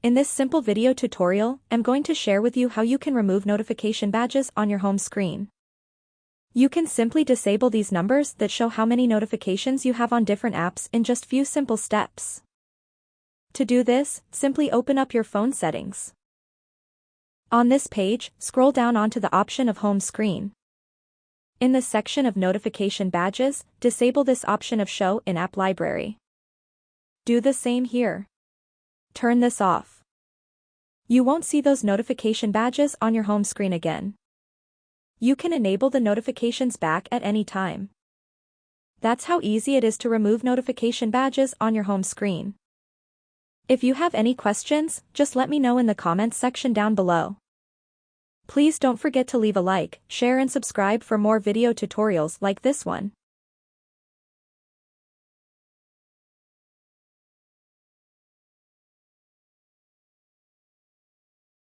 In this simple video tutorial, I'm going to share with you how you can remove notification badges on your home screen. You can simply disable these numbers that show how many notifications you have on different apps in just few simple steps. To do this, simply open up your phone settings. On this page, scroll down onto the option of home screen. In the section of notification badges, disable this option of show in app library. Do the same here. Turn this off. You won't see those notification badges on your home screen again. You can enable the notifications back at any time. That's how easy it is to remove notification badges on your home screen. If you have any questions, just let me know in the comments section down below. Please don't forget to leave a like, share and subscribe for more video tutorials like this one.